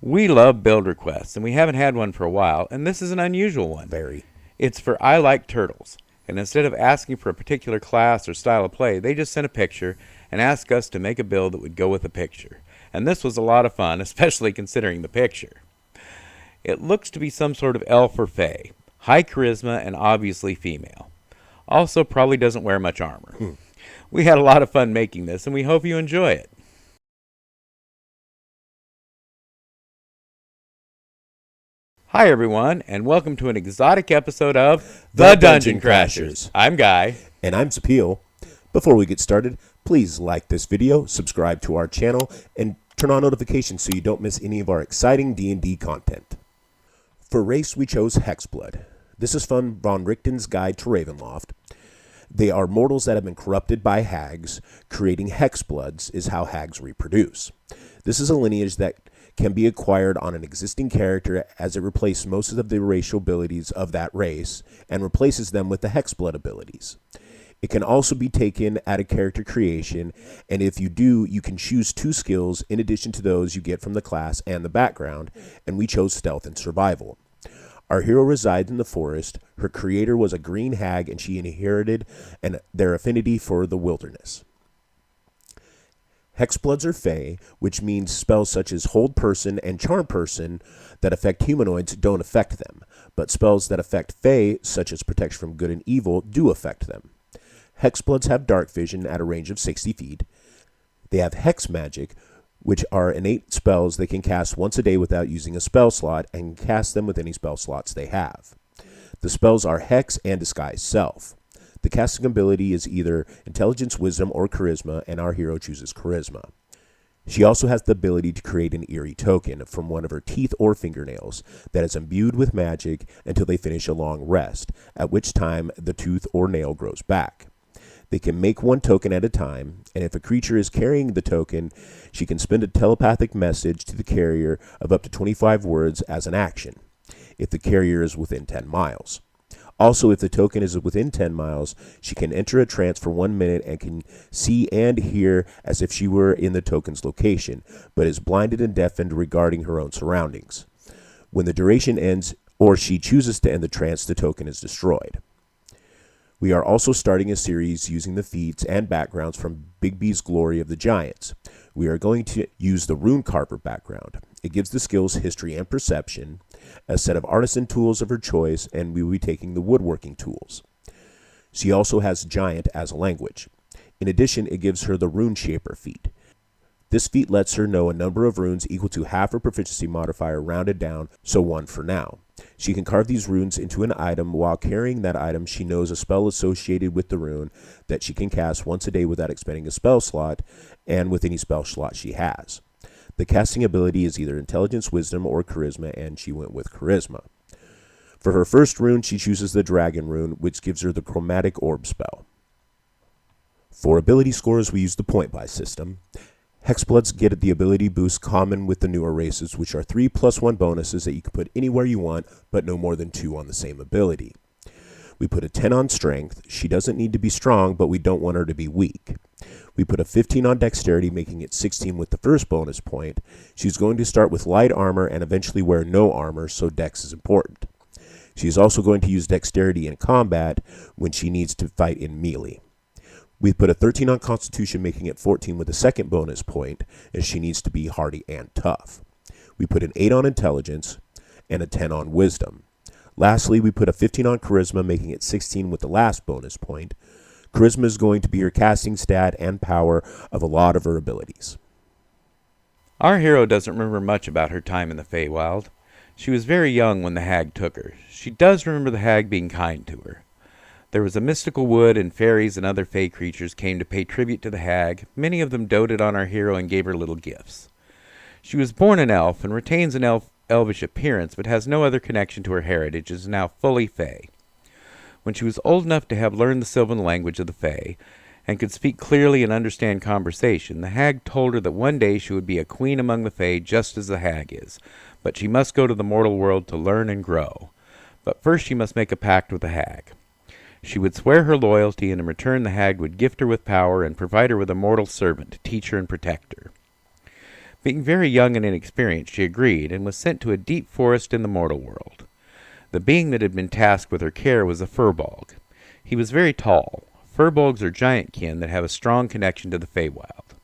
We love build requests, and we haven't had one for a while, and this is an unusual one. Very. It's for I Like Turtles, and instead of asking for a particular class or style of play, they just sent a picture and asked us to make a build that would go with the picture. And this was a lot of fun, especially considering the picture. It looks to be some sort of elf or fae, high charisma and obviously female. Also probably doesn't wear much armor. We had a lot of fun making this, and we hope you enjoy it. Hi everyone, and welcome to an exotic episode of The Dungeon Crashers. I'm Guy. And I'm Sapil. Before we get started, please like this video, subscribe to our channel, and turn on notifications so you don't miss any of our exciting D&D content. For race, we chose Hexblood. This is from Von Richten's Guide to Ravenloft. They are mortals that have been corrupted by hags. Creating Hexbloods is how hags reproduce. This is a lineage that can be acquired on an existing character as it replaces most of the racial abilities of that race and replaces them with the Hexblood abilities. It can also be taken at a character creation, and if you do, you can choose 2 skills in addition to those you get from the class and the background, and we chose Stealth and Survival. Our hero resides in the forest. Her creator was a green hag, and she inherited their affinity for the wilderness. Hexbloods are fae, which means spells such as Hold Person and Charm Person that affect humanoids don't affect them, but spells that affect fae, such as Protection from Good and Evil, do affect them. Hexbloods have dark vision at a range of 60 feet. They have Hex Magic, which are innate spells they can cast once a day without using a spell slot, and cast them with any spell slots they have. The spells are Hex and Disguise Self. The casting ability is either Intelligence, Wisdom, or Charisma, and our hero chooses Charisma. She also has the ability to create an eerie token from one of her teeth or fingernails that is imbued with magic until they finish a long rest, at which time the tooth or nail grows back. They can make 1 token at a time, and if a creature is carrying the token, she can send a telepathic message to the carrier of up to 25 words as an action, if the carrier is within 10 miles. Also, if the token is within 10 miles, she can enter a trance for 1 minute and can see and hear as if she were in the token's location, but is blinded and deafened regarding her own surroundings. When the duration ends, or she chooses to end the trance, the token is destroyed. We are also starting a series using the feats and backgrounds from Bigby's Glory of the Giants. We are going to use the Rune Carver background. It gives the skills History and Perception, a set of artisan tools of her choice, and we will be taking the woodworking tools. She also has Giant as a language. In addition, it gives her the Rune Shaper feat. This feat lets her know a number of runes equal to half her proficiency modifier rounded down, so 1 for now. She can carve these runes into an item. While carrying that item, she knows a spell associated with the rune that she can cast once a day without expending a spell slot, and with any spell slot she has. The casting ability is either Intelligence, Wisdom, or Charisma, and she went with Charisma. For her first rune, she chooses the Dragon rune, which gives her the Chromatic Orb spell. For ability scores, we use the point buy system. Hexbloods get the ability boost common with the newer races, which are 3 + 1 bonuses that you can put anywhere you want, but no more than 2 on the same ability. We put a 10 on Strength. She doesn't need to be strong, but we don't want her to be weak. We put a 15 on Dexterity, making it 16 with the first bonus point. She's going to start with light armor and eventually wear no armor, so Dex is important. She is also going to use Dexterity in combat when she needs to fight in melee. We put a 13 on Constitution, making it 14 with the second bonus point, as she needs to be hardy and tough. We put an 8 on Intelligence and a 10 on Wisdom. Lastly, we put a 15 on Charisma, making it 16 with the last bonus point. Charisma is going to be her casting stat and power of a lot of her abilities. Our hero doesn't remember much about her time in the Feywild. She was very young when the hag took her. She does remember the hag being kind to her. There was a mystical wood, and fairies and other fey creatures came to pay tribute to the hag. Many of them doted on our hero and gave her little gifts. She was born an elf and retains an elvish appearance, but has no other connection to her heritage and is now fully fey. When she was old enough to have learned the Sylvan language of the Fae, and could speak clearly and understand conversation, the hag told her that one day she would be a queen among the Fae just as the hag is, but she must go to the mortal world to learn and grow. But first she must make a pact with the hag. She would swear her loyalty, and in return the hag would gift her with power and provide her with a mortal servant to teach her and protect her. Being very young and inexperienced, she agreed and was sent to a deep forest in the mortal world. The being that had been tasked with her care was a furbolg. He was very tall. Furbolgs are giant kin that have a strong connection to the Feywild.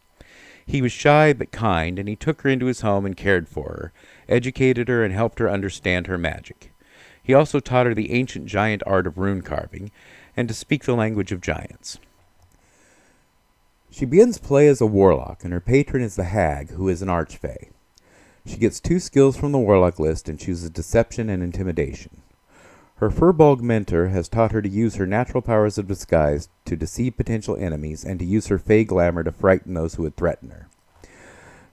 He was shy but kind, and he took her into his home and cared for her, educated her, and helped her understand her magic. He also taught her the ancient giant art of rune carving, and to speak the language of giants. She begins play as a warlock, and her patron is the hag, who is an archfey. She gets 2 skills from the warlock list and chooses deception and intimidation. Her furbolg mentor has taught her to use her natural powers of disguise to deceive potential enemies and to use her fey glamour to frighten those who would threaten her.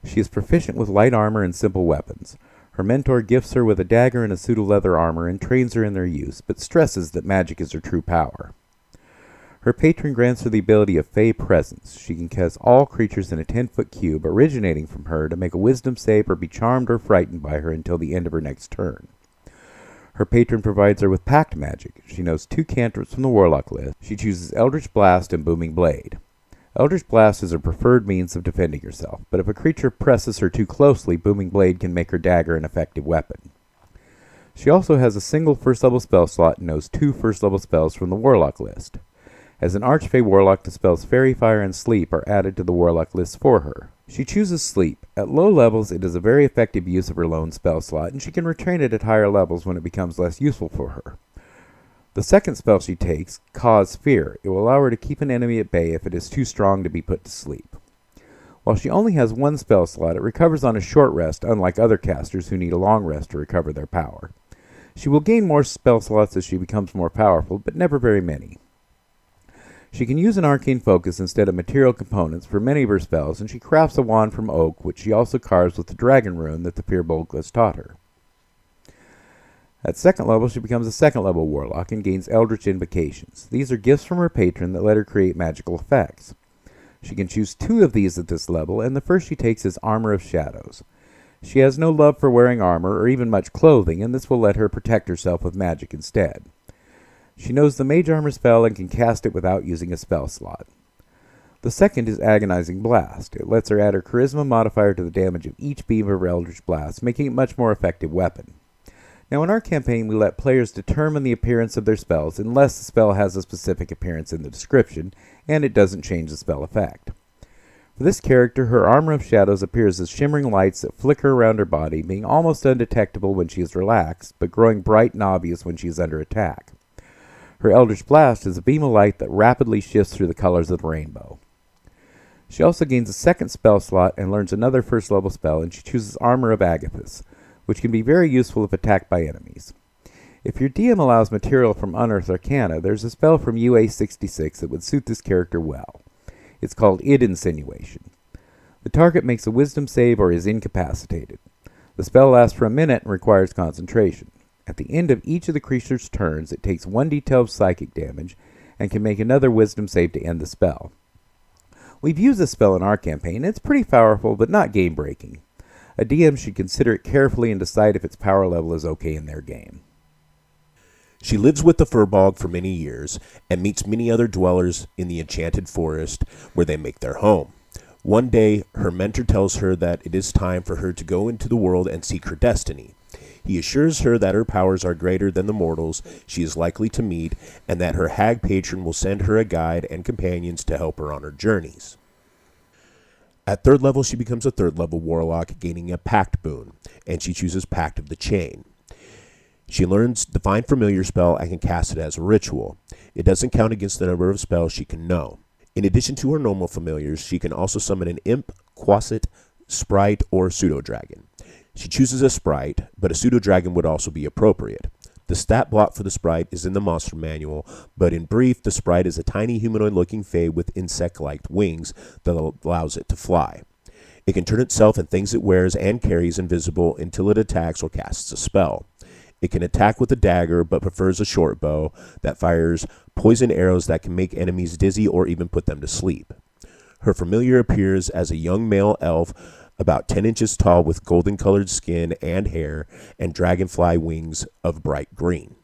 She is proficient with light armor and simple weapons. Her mentor gifts her with a dagger and a suit of leather armor and trains her in their use, but stresses that magic is her true power. Her patron grants her the ability of Fey Presence. She can cause all creatures in a 10-foot cube originating from her to make a wisdom save or be charmed or frightened by her until the end of her next turn. Her patron provides her with Pact magic. She knows 2 cantrips from the Warlock list. She chooses Eldritch Blast and Booming Blade. Eldritch Blast is her preferred means of defending herself, but if a creature presses her too closely, Booming Blade can make her dagger an effective weapon. She also has a single first-level spell slot and knows 2 first-level spells from the Warlock list. As an Archfey Warlock, the spells Fairy Fire and Sleep are added to the Warlock list for her. She chooses Sleep. At low levels, it is a very effective use of her lone spell slot, and she can retrain it at higher levels when it becomes less useful for her. The second spell she takes, Cause Fear. It will allow her to keep an enemy at bay if it is too strong to be put to sleep. While she only has 1 spell slot, it recovers on a short rest, unlike other casters who need a long rest to recover their power. She will gain more spell slots as she becomes more powerful, but never very many. She can use an arcane focus instead of material components for many of her spells, and she crafts a wand from oak, which she also carves with the dragon rune that the Firbolg has taught her. At 2nd level, she becomes a 2nd level warlock and gains Eldritch Invocations. These are gifts from her patron that let her create magical effects. She can choose 2 of these at this level, and the first she takes is Armor of Shadows. She has no love for wearing armor or even much clothing, and this will let her protect herself with magic instead. She knows the Mage Armor spell and can cast it without using a spell slot. The second is Agonizing Blast. It lets her add her Charisma modifier to the damage of each beam of her Eldritch Blast, making it a much more effective weapon. Now in our campaign, we let players determine the appearance of their spells unless the spell has a specific appearance in the description, and it doesn't change the spell effect. For this character, her Armor of Shadows appears as shimmering lights that flicker around her body, being almost undetectable when she is relaxed, but growing bright and obvious when she is under attack. Her Eldritch Blast is a beam of light that rapidly shifts through the colors of the rainbow. She also gains a 2nd spell slot and learns another 1st level spell, and she chooses Armor of Agathis, which can be very useful if attacked by enemies. If your DM allows material from Unearthed Arcana, there's a spell from UA66 that would suit this character well. It's called Id Insinuation. The target makes a wisdom save or is incapacitated. The spell lasts for a minute and requires concentration. At the end of each of the creature's turns, it takes 1d12 of psychic damage and can make another wisdom save to end the spell. We've used this spell in our campaign, and it's pretty powerful, but not game-breaking. A DM should consider it carefully and decide if its power level is okay in their game. She lives with the Firbolg for many years and meets many other dwellers in the enchanted forest where they make their home. One day, her mentor tells her that it is time for her to go into the world and seek her destiny. He assures her that her powers are greater than the mortals she is likely to meet, and that her hag patron will send her a guide and companions to help her on her journeys. At 3rd level, she becomes a 3rd level warlock, gaining a Pact boon, and she chooses Pact of the Chain. She learns Divine Familiar spell and can cast it as a ritual. It doesn't count against the number of spells she can know. In addition to her normal familiars, she can also summon an imp, quasit, sprite, or pseudo-dragon. She chooses a sprite, but a pseudo-dragon would also be appropriate. The stat block for the sprite is in the monster manual, but in brief, the sprite is a tiny humanoid-looking fae with insect-like wings that allows it to fly. It can turn itself and things it wears and carries invisible until it attacks or casts a spell. It can attack with a dagger, but prefers a short bow that fires poison arrows that can make enemies dizzy or even put them to sleep. Her familiar appears as a young male elf about 10 inches tall with golden-colored skin and hair and dragonfly wings of bright green.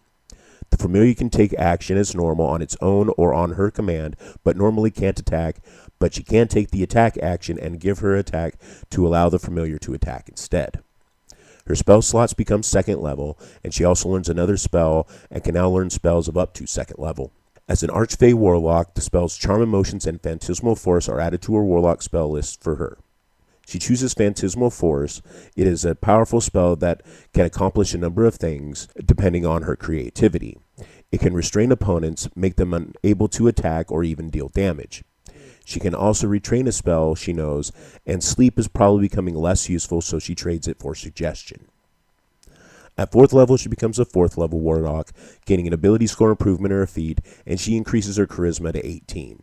The familiar can take action as normal on its own or on her command, but normally can't attack, but she can take the attack action and give her attack to allow the familiar to attack instead. Her spell slots become 2nd level, and she also learns another spell and can now learn spells of up to 2nd level. As an Archfey Warlock, the spells Charm Emotions and Phantasmal Force are added to her Warlock spell list for her. She chooses Phantasmal Force. It is a powerful spell that can accomplish a number of things depending on her creativity. It can restrain opponents, make them unable to attack or even deal damage. She can also retrain a spell she knows, and sleep is probably becoming less useful, so she trades it for suggestion. At 4th level, she becomes a 4th level Warlock, gaining an ability score improvement or a feat, and she increases her charisma to 18.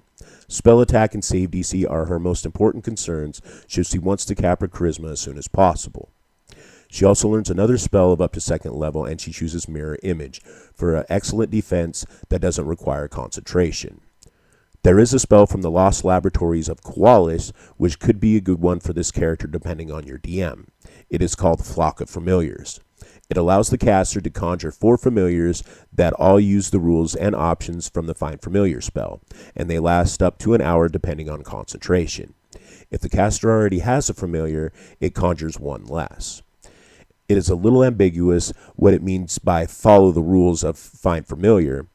Spell attack and save DC are her most important concerns, so she wants to cap her charisma as soon as possible. She also learns another spell of up to 2nd level, and she chooses Mirror Image for an excellent defense that doesn't require concentration. There is a spell from the Lost Laboratories of Koalis, which could be a good one for this character depending on your DM. It is called Flock of Familiars. It allows the caster to conjure 4 familiars that all use the rules and options from the Find Familiar spell, and they last up to an hour depending on concentration. If the caster already has a familiar, it conjures 1 less. It is a little ambiguous what it means by follow the rules of Find Familiar.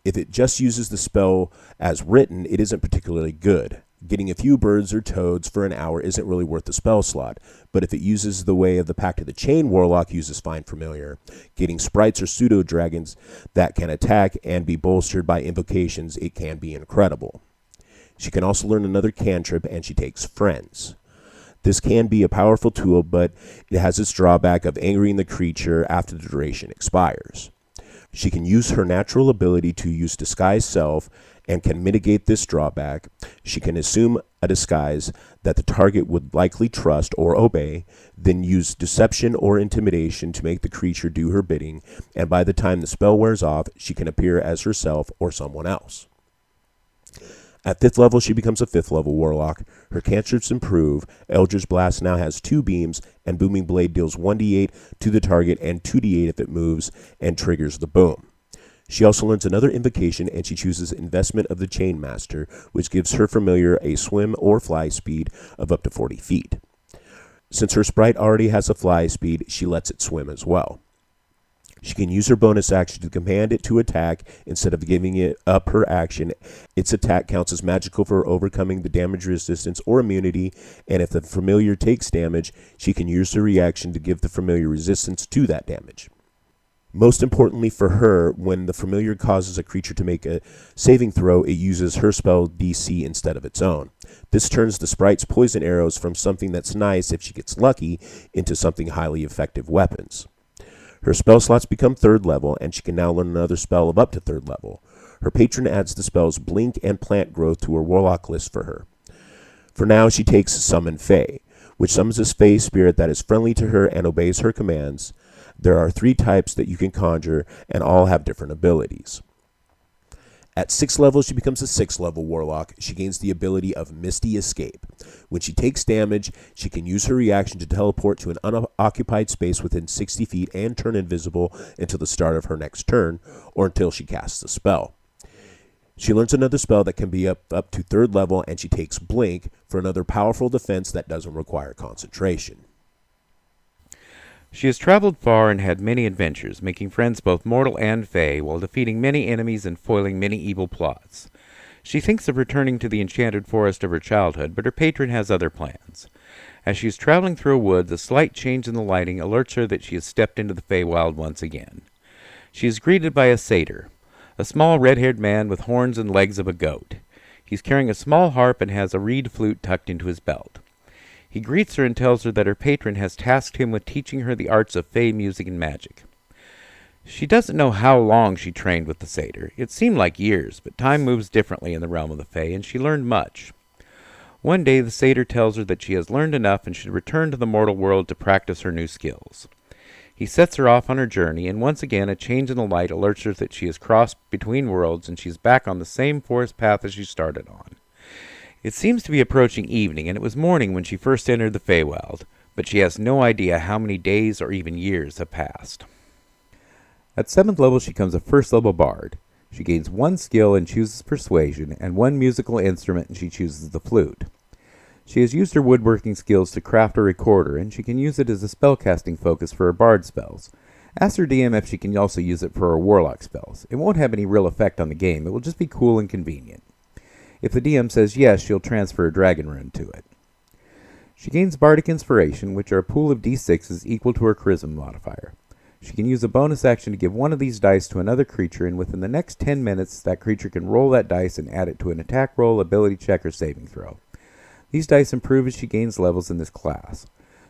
If it just uses the spell as written, it isn't particularly good. Getting a few birds or toads for an hour isn't really worth the spell slot, but if it uses the way of the Pact of the Chain Warlock uses Find Familiar, getting sprites or pseudo-dragons that can attack and be bolstered by invocations, it can be incredible. She can also learn another cantrip, and she takes Friends. This can be a powerful tool, but it has its drawback of angering the creature after the duration expires. She can use her natural ability to use Disguise Self and can mitigate this drawback. She can assume a disguise that the target would likely trust or obey, then use Deception or Intimidation to make the creature do her bidding, and by the time the spell wears off, she can appear as herself or someone else. At 5th level, she becomes a 5th level Warlock. Her cantrips improve. Eldritch Blast now has 2 beams, and Booming Blade deals 1d8 to the target and 2d8 if it moves and triggers the boom. She also learns another invocation, and she chooses Investment of the Chainmaster, which gives her familiar a swim or fly speed of up to 40 feet. Since her sprite already has a fly speed, she lets it swim as well. She can use her bonus action to command it to attack instead of giving it up her action. Its attack counts as magical for overcoming the damage resistance or immunity, and if the familiar takes damage, she can use her reaction to give the familiar resistance to that damage. Most importantly for her, when the familiar causes a creature to make a saving throw, it uses her spell DC instead of its own. This turns the sprite's poison arrows from something that's nice if she gets lucky into something highly effective weapons. Her spell slots become 3rd level, and she can now learn another spell of up to 3rd level. Her patron adds the spells Blink and Plant Growth to her Warlock list for her. For now, she takes Summon Fae, which summons a Fae spirit that is friendly to her and obeys her commands. There are 3 types that you can conjure, and all have different abilities. At 6th level, she becomes a 6th level Warlock. She gains the ability of Misty Escape. When she takes damage, she can use her reaction to teleport to an unoccupied space within 60 feet and turn invisible until the start of her next turn, or until she casts a spell. She learns another spell that can be up to 3rd level, and she takes Blink for another powerful defense that doesn't require concentration. She has traveled far and had many adventures, making friends both mortal and fey, while defeating many enemies and foiling many evil plots. She thinks of returning to the enchanted forest of her childhood, but her patron has other plans. As she is traveling through a wood, the slight change in the lighting alerts her that she has stepped into the Feywild once again. She is greeted by a satyr, a small red-haired man with horns and legs of a goat. He's carrying a small harp and has a reed flute tucked into his belt. He greets her and tells her that her patron has tasked him with teaching her the arts of fey music and magic. She doesn't know how long she trained with the satyr. It seemed like years, but time moves differently in the realm of the fey, and she learned much. One day the satyr tells her that she has learned enough and should return to the mortal world to practice her new skills. He sets her off on her journey, and once again a change in the light alerts her that she has crossed between worlds and she is back on the same forest path as she started on. It seems to be approaching evening, and it was morning when she first entered the Feywild, but she has no idea how many days or even years have passed. At 7th level, she becomes a 1st level bard. She gains 1 skill and chooses persuasion, and 1 musical instrument and she chooses the flute. She has used her woodworking skills to craft a recorder, and she can use it as a spellcasting focus for her bard spells. Ask her DM if she can also use it for her warlock spells. It won't have any real effect on the game, it will just be cool and convenient. If the DM says yes, she'll transfer a dragon rune to it. She gains bardic inspiration, which are a pool of d6s equal to her charisma modifier. She can use a bonus action to give one of these dice to another creature, and within the next 10 minutes, that creature can roll that dice and add it to an attack roll, ability check, or saving throw. These dice improve as she gains levels in this class.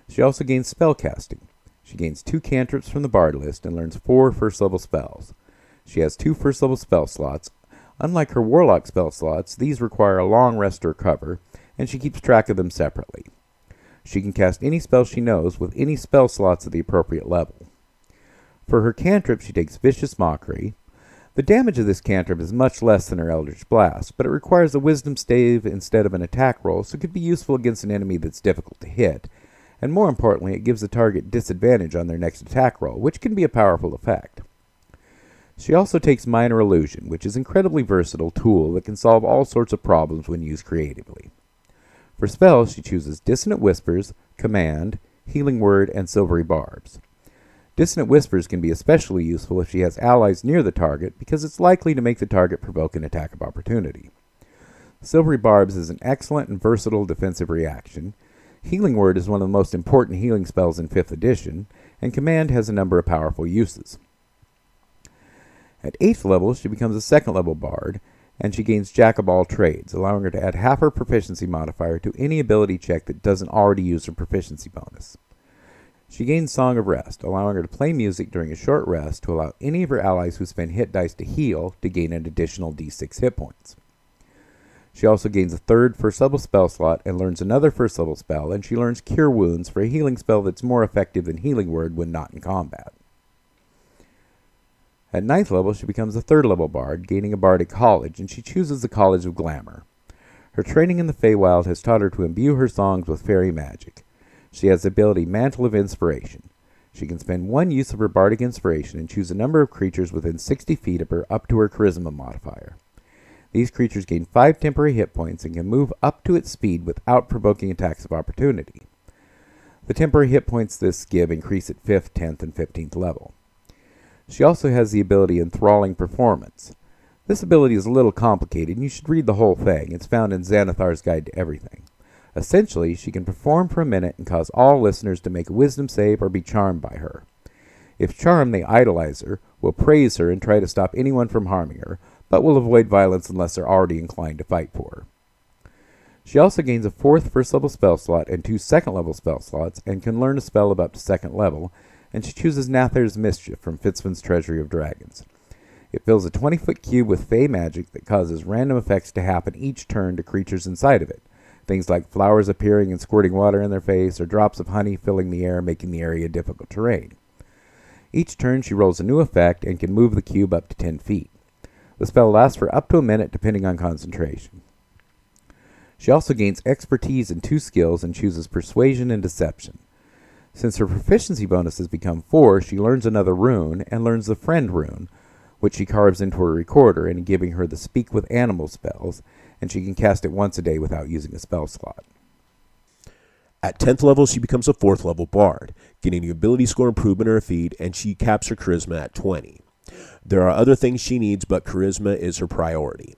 She also gains spellcasting. She gains 2 cantrips from the bard list and learns 4 first-level spells. She has 2 first-level spell slots. Unlike her warlock spell slots, these require a long rest to recover, and she keeps track of them separately. She can cast any spell she knows with any spell slots at the appropriate level. For her cantrip, she takes Vicious Mockery. The damage of this cantrip is much less than her Eldritch Blast, but it requires a Wisdom save instead of an attack roll, so it could be useful against an enemy that's difficult to hit. And more importantly, it gives the target disadvantage on their next attack roll, which can be a powerful effect. She also takes Minor Illusion, which is an incredibly versatile tool that can solve all sorts of problems when used creatively. For spells, she chooses Dissonant Whispers, Command, Healing Word, and Silvery Barbs. Dissonant Whispers can be especially useful if she has allies near the target, because it's likely to make the target provoke an attack of opportunity. Silvery Barbs is an excellent and versatile defensive reaction. Healing Word is one of the most important healing spells in 5th edition, and Command has a number of powerful uses. At 8th level, she becomes a 2nd level bard, and she gains Jack of all trades, allowing her to add half her proficiency modifier to any ability check that doesn't already use her proficiency bonus. She gains Song of Rest, allowing her to play music during a short rest to allow any of her allies who spend hit dice to heal to gain an additional d6 hit points. She also gains a 3rd first level spell slot and learns another first level spell, and she learns Cure Wounds for a healing spell that's more effective than Healing Word when not in combat. At 9th level, she becomes a 3rd level bard, gaining a bardic college, and she chooses the College of Glamour. Her training in the Feywild has taught her to imbue her songs with fairy magic. She has the ability Mantle of Inspiration. She can spend 1 use of her bardic inspiration and choose a number of creatures within 60 feet of her up to her charisma modifier. These creatures gain 5 temporary hit points and can move up to its speed without provoking attacks of opportunity. The temporary hit points this give increase at 5th, 10th, and 15th level. She also has the ability Enthralling Performance. This ability is a little complicated, and you should read the whole thing. It's found in Xanathar's Guide to Everything. Essentially, she can perform for a minute and cause all listeners to make a wisdom save or be charmed by her. If charmed, they idolize her, will praise her, and try to stop anyone from harming her, but will avoid violence unless they're already inclined to fight for her. She also gains a 4th first level spell slot and 2 2nd level spell slots, and can learn a spell of up to 2nd level, and she chooses Nathar's Mischief from Fitzvin's Treasury of Dragons. It fills a 20-foot cube with fey magic that causes random effects to happen each turn to creatures inside of it. Things like flowers appearing and squirting water in their face, or drops of honey filling the air, making the area difficult terrain. Each turn she rolls a new effect and can move the cube up to 10 feet. The spell lasts for up to a minute depending on concentration. She also gains expertise in 2 skills and chooses Persuasion and Deception. Since her proficiency bonus has become 4, she learns another rune and learns the Friend rune, which she carves into her recorder and giving her the Speak with Animal spells, and she can cast it once a day without using a spell slot. At 10th level, she becomes a 4th level bard, getting the ability score improvement in her feat, and she caps her charisma at 20. There are other things she needs, but charisma is her priority.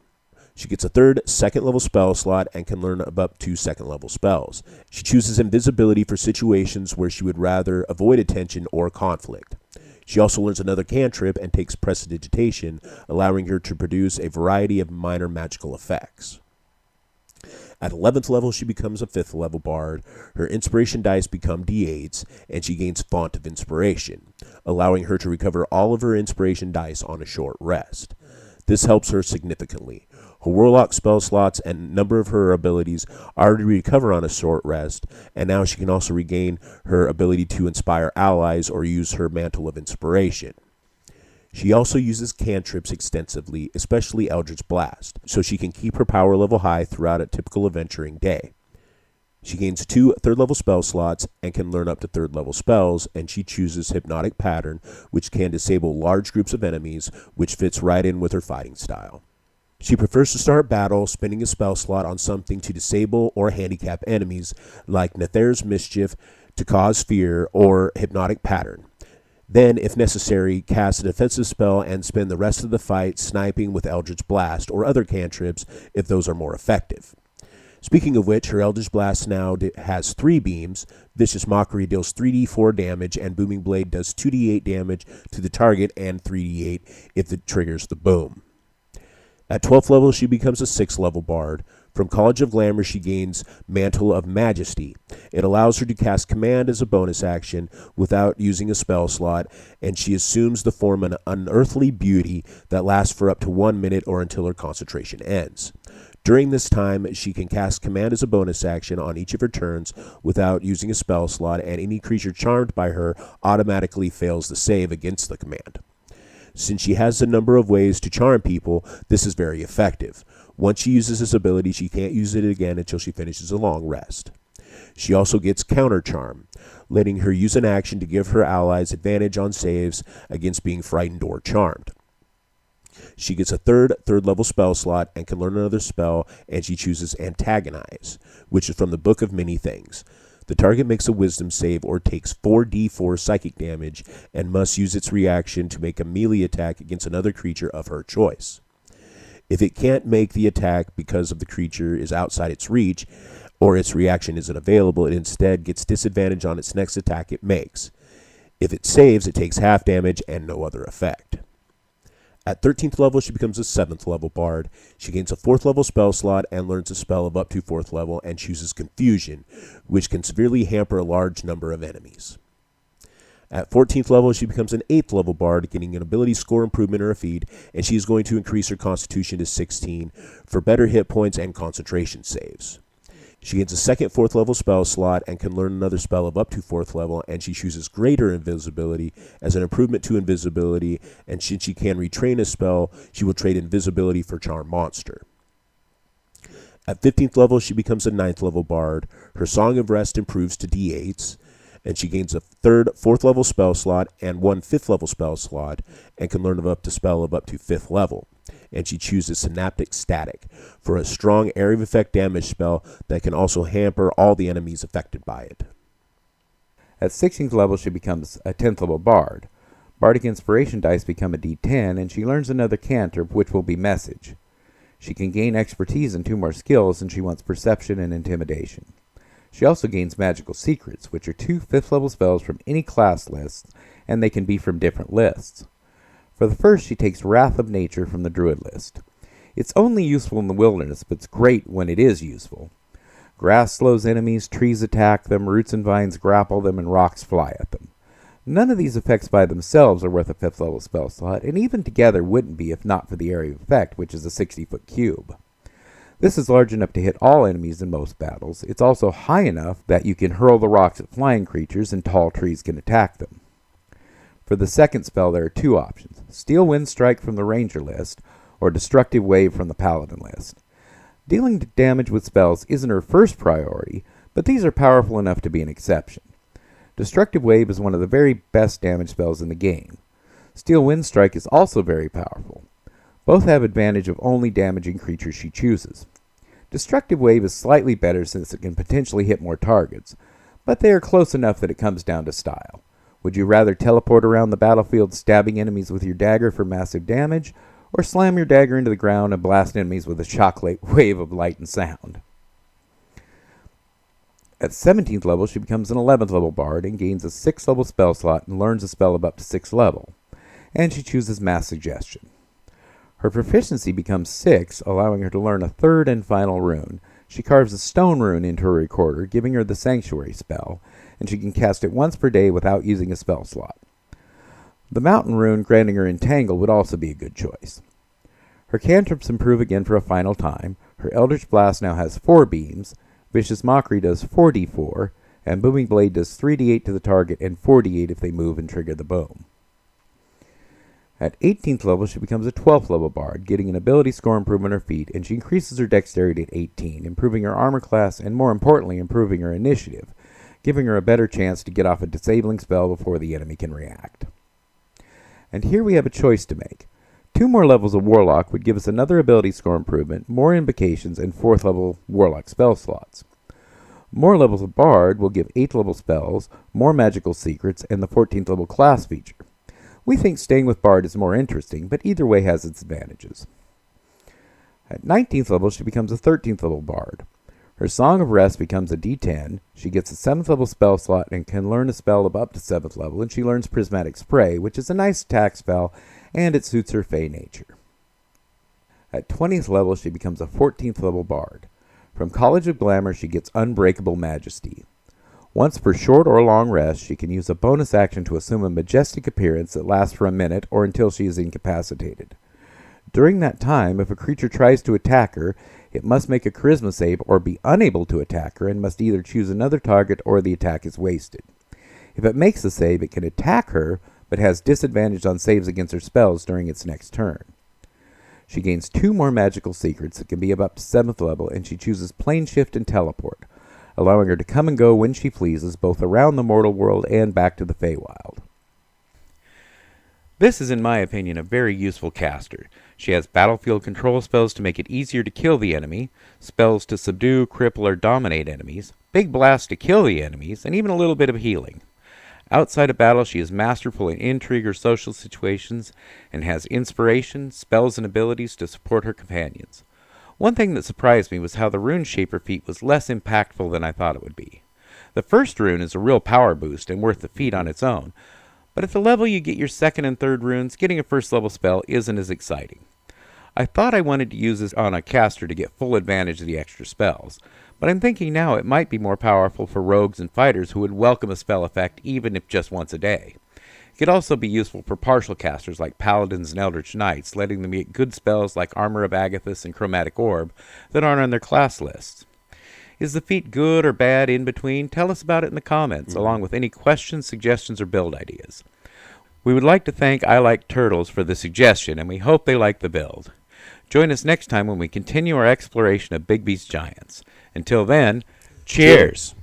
She gets a 3rd 2nd level spell slot and can learn up to 2nd level spells. She chooses invisibility for situations where she would rather avoid attention or conflict. She also learns another cantrip and takes Prestidigitation, allowing her to produce a variety of minor magical effects. At 11th level, she becomes a 5th level bard. Her inspiration dice become d8s, and she gains Font of Inspiration, allowing her to recover all of her inspiration dice on a short rest. This helps her significantly. Her warlock spell slots and a number of her abilities already recover on a short rest, and now she can also regain her ability to inspire allies or use her Mantle of Inspiration. She also uses cantrips extensively, especially Eldritch Blast, so she can keep her power level high throughout a typical adventuring day. She gains 2 third-level spell slots and can learn up to third-level spells, and she chooses Hypnotic Pattern, which can disable large groups of enemies, which fits right in with her fighting style. She prefers to start battle spending a spell slot on something to disable or handicap enemies, like Nether's Mischief to cause fear or Hypnotic Pattern. Then, if necessary, cast a defensive spell and spend the rest of the fight sniping with Eldritch Blast or other cantrips if those are more effective. Speaking of which, her Eldritch Blast now has 3 beams. Vicious Mockery deals 3d4 damage, and Booming Blade does 2d8 damage to the target and 3d8 if it triggers the boom. At 12th level, she becomes a 6th level bard. From College of Glamour, she gains Mantle of Majesty. It allows her to cast Command as a bonus action without using a spell slot, and she assumes the form of an unearthly beauty that lasts for up to 1 minute or until her concentration ends. During this time, she can cast Command as a bonus action on each of her turns without using a spell slot, and any creature charmed by her automatically fails the save against the command. Since she has a number of ways to charm people, this is very effective. Once she uses this ability, she can't use it again until she finishes a long rest. She also gets Counter Charm, letting her use an action to give her allies advantage on saves against being frightened or charmed. She gets a third level spell slot and can learn another spell, and she chooses Antagonize, which is from the Book of Many Things. The target makes a wisdom save or takes 4d4 psychic damage and must use its reaction to make a melee attack against another creature of her choice. If it can't make the attack because of the creature is outside its reach or its reaction isn't available, it instead gets disadvantage on its next attack it makes. If it saves, it takes half damage and no other effect. At 13th level, she becomes a 7th level bard. She gains a 4th level spell slot and learns a spell of up to 4th level and chooses Confusion, which can severely hamper a large number of enemies. At 14th level, she becomes an 8th level bard, getting an ability score improvement or a feed, and she is going to increase her constitution to 16 for better hit points and concentration saves. She gains a second 4th level spell slot and can learn another spell of up to 4th level, and she chooses Greater Invisibility as an improvement to invisibility, and since she can retrain a spell, she will trade invisibility for Charm Monster. At 15th level, she becomes a 9th level bard. Her Song of Rest improves to D8s, and she gains a 4th level spell slot and 1 5th level spell slot, and can learn up to spell of up to 5th level. And she chooses Synaptic Static for a strong area of effect damage spell that can also hamper all the enemies affected by it. At 16th level, she becomes a 10th level bard. Bardic Inspiration dice become a D10, and she learns another cantrip, which will be Message. She can gain expertise in 2 more skills, and she wants Perception and Intimidation. She also gains Magical Secrets, which are 2 5th level spells from any class list, and they can be from different lists. For the first, she takes Wrath of Nature from the Druid list. It's only useful in the wilderness, but it's great when it is useful. Grass slows enemies, trees attack them, roots and vines grapple them, and rocks fly at them. None of these effects by themselves are worth a 5th level spell slot, and even together wouldn't be if not for the area of effect, which is a 60-foot cube. This is large enough to hit all enemies in most battles. It's also high enough that you can hurl the rocks at flying creatures and tall trees can attack them. For the second spell, there are 2 options: Steel Wind Strike from the Ranger list, or Destructive Wave from the Paladin list. Dealing damage with spells isn't her first priority, but these are powerful enough to be an exception. Destructive Wave is one of the very best damage spells in the game. Steel Wind Strike is also very powerful. Both have advantage of only damaging creatures she chooses. Destructive Wave is slightly better since it can potentially hit more targets, but they are close enough that it comes down to style. Would you rather teleport around the battlefield stabbing enemies with your dagger for massive damage, or slam your dagger into the ground and blast enemies with a shock wave of light and sound? At 17th level, she becomes an 11th level bard and gains a 6th level spell slot and learns a spell of up to 6th level, and she chooses Mass Suggestion. Her proficiency becomes 6, allowing her to learn a 3rd and final rune. She carves a stone rune into her recorder, giving her the Sanctuary spell, and she can cast it once per day without using a spell slot. The mountain rune granting her Entangle would also be a good choice. Her cantrips improve again for a final time. Her Eldritch Blast now has 4 beams, Vicious Mockery does 4d4, and Booming Blade does 3d8 to the target and 4d8 if they move and trigger the boom. At 18th level, she becomes a 12th level bard, getting an ability score improvement on her feet, and she increases her dexterity at 18, improving her armor class and, more importantly, improving her initiative, giving her a better chance to get off a disabling spell before the enemy can react. And here we have a choice to make. 2 more levels of Warlock would give us another ability score improvement, more invocations, and 4th level Warlock spell slots. More levels of Bard will give 8th level spells, more magical secrets, and the 14th level class feature. We think staying with Bard is more interesting, but either way has its advantages. At 19th level, she becomes a 13th level Bard. Her Song of Rest becomes a D10, she gets a 7th level spell slot and can learn a spell of up to 7th level, and she learns Prismatic Spray, which is a nice attack spell, and it suits her Fey nature. At 20th level, she becomes a 14th level Bard. From College of Glamour, she gets Unbreakable Majesty. Once per short or long rest, she can use a bonus action to assume a majestic appearance that lasts for a minute or until she is incapacitated. During that time, if a creature tries to attack her, it must make a charisma save or be unable to attack her and must either choose another target or the attack is wasted. If it makes the save, it can attack her, but has disadvantage on saves against her spells during its next turn. She gains 2 more magical secrets that can be of up to 7th level, and she chooses Plane Shift and Teleport, allowing her to come and go when she pleases, both around the mortal world and back to the Feywild. This is, in my opinion, a very useful caster. She has battlefield control spells to make it easier to kill the enemy, spells to subdue, cripple, or dominate enemies, big blasts to kill the enemies, and even a little bit of healing. Outside of battle, she is masterful in intrigue or social situations, and has inspiration, spells, and abilities to support her companions. One thing that surprised me was how the Rune Shaper feat was less impactful than I thought it would be. The first rune is a real power boost and worth the feat on its own, but at the level you get your second and third runes, getting a first level spell isn't as exciting. I thought I wanted to use this on a caster to get full advantage of the extra spells, but I'm thinking now it might be more powerful for rogues and fighters who would welcome a spell effect even if just once a day. It could also be useful for partial casters like paladins and eldritch knights, letting them get good spells like Armor of Agathis and Chromatic Orb that aren't on their class lists. Is the feat good or bad in between? Tell us about it in the comments, along with any questions, suggestions, or build ideas. We would like to thank I Like Turtles for the suggestion, and we hope they like the build. Join us next time when we continue our exploration of Big Beast Giants. Until then, cheers!